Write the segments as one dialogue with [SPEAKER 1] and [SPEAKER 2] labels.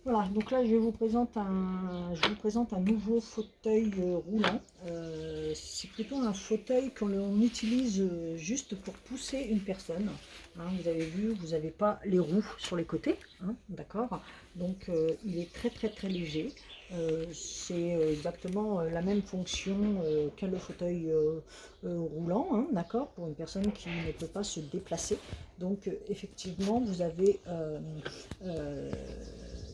[SPEAKER 1] Voilà, donc là je vous présente un nouveau fauteuil roulant. C'est plutôt un fauteuil qu'on utilise juste pour pousser une personne. Hein, vous avez vu, vous n'avez pas les roues sur les côtés, hein, d'accord? Donc il est très léger. C'est exactement la même fonction qu'un le fauteuil roulant, hein, d'accord? Pour une personne qui ne peut pas se déplacer. Donc effectivement, vous avez euh,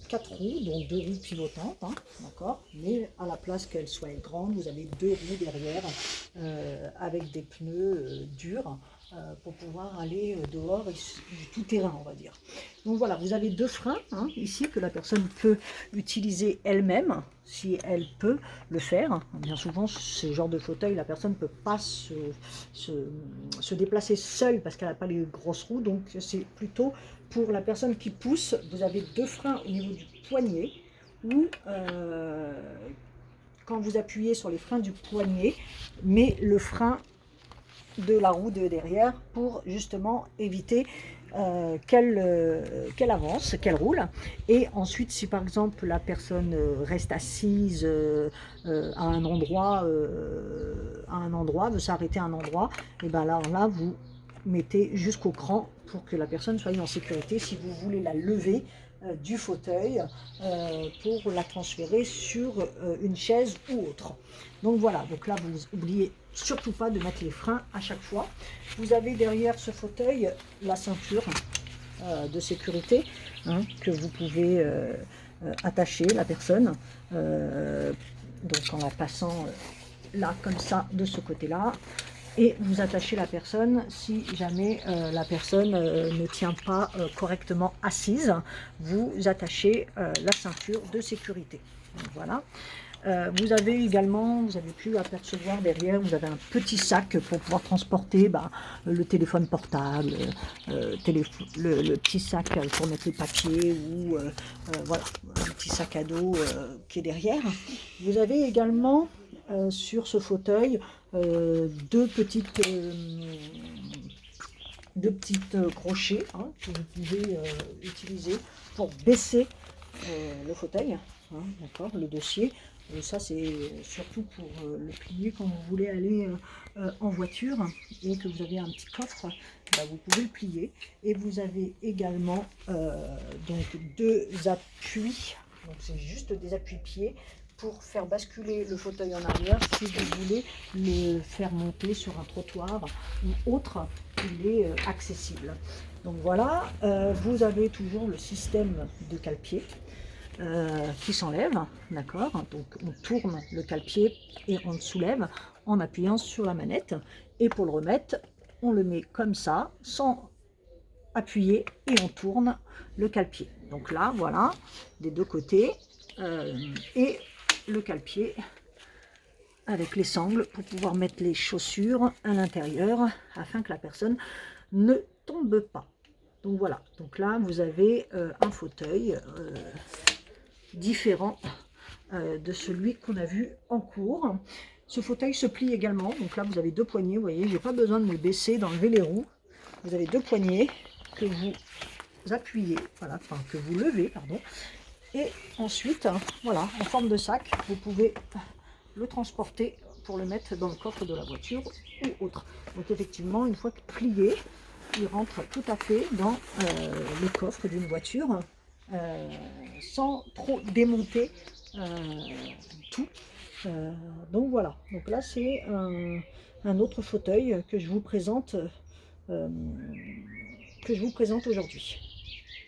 [SPEAKER 1] 4 roues, donc 2 roues pivotantes, hein, d'accord, mais à la place qu'elles soient grandes, vous avez 2 roues derrière avec des pneus durs pour pouvoir aller dehors et du tout terrain, on va dire. Donc voilà, vous avez 2 freins, hein, ici, que la personne peut utiliser elle-même si elle peut le faire. Bien souvent, ce genre de fauteuil, la personne ne peut pas se déplacer seule parce qu'elle n'a pas les grosses roues, donc c'est plutôt pour la personne qui pousse. Vous avez 2 freins au niveau du poignet, où quand vous appuyez sur les freins du poignet, mais le frein de la roue de derrière pour justement éviter qu'elle avance, qu'elle roule. Et ensuite, si par exemple la personne reste assise à un endroit, veut s'arrêter à un endroit, et bien là vous mettez jusqu'au cran pour que la personne soit en sécurité. Si vous voulez la lever du fauteuil pour la transférer sur une chaise ou autre. Donc voilà, donc là vous oubliez surtout pas de mettre les freins à chaque fois. Vous avez derrière ce fauteuil la ceinture de sécurité, hein, que vous pouvez attacher la personne, donc en la passant là comme ça de ce côté là, et vous attachez la personne si jamais la personne ne tient pas correctement assise. Vous attachez la ceinture de sécurité. Donc, voilà. Vous avez également, vous avez pu apercevoir derrière, vous avez un petit sac pour pouvoir transporter le téléphone portable, le petit sac pour mettre les papiers, ou voilà, un petit sac à dos qui est derrière. Vous avez également sur ce fauteuil deux petites crochets, hein, que vous pouvez utiliser pour baisser le fauteuil, hein, d'accord, le dossier. Et ça, c'est surtout pour le plier quand vous voulez aller en voiture et que vous avez un petit coffre, vous pouvez le plier. Et vous avez également donc 2 appuis, donc c'est juste des appuis-pieds pour faire basculer le fauteuil en arrière si vous voulez le faire monter sur un trottoir ou autre, il est accessible. Donc voilà, vous avez toujours le système de cale-pied qui s'enlève, d'accord. Donc on tourne le cale-pied et on le soulève en appuyant sur la manette. Et pour le remettre, on le met comme ça, sans appuyer, et on tourne le cale-pied. Donc là, voilà, des deux côtés, et le cale-pied avec les sangles pour pouvoir mettre les chaussures à l'intérieur afin que la personne ne tombe pas. Donc voilà, donc là vous avez un fauteuil différent de celui qu'on a vu en cours. Ce fauteuil se plie également, donc là vous avez 2 poignées, vous voyez, j'ai pas besoin de me baisser, d'enlever les roues. Vous avez 2 poignées que vous appuyez, voilà, enfin que vous levez, pardon, et ensuite, voilà, en forme de sac, vous pouvez le transporter pour le mettre dans le coffre de la voiture ou autre. Donc effectivement, une fois plié, il rentre tout à fait dans le coffre d'une voiture sans trop démonter tout. Donc voilà, donc là c'est un autre fauteuil que je vous présente aujourd'hui.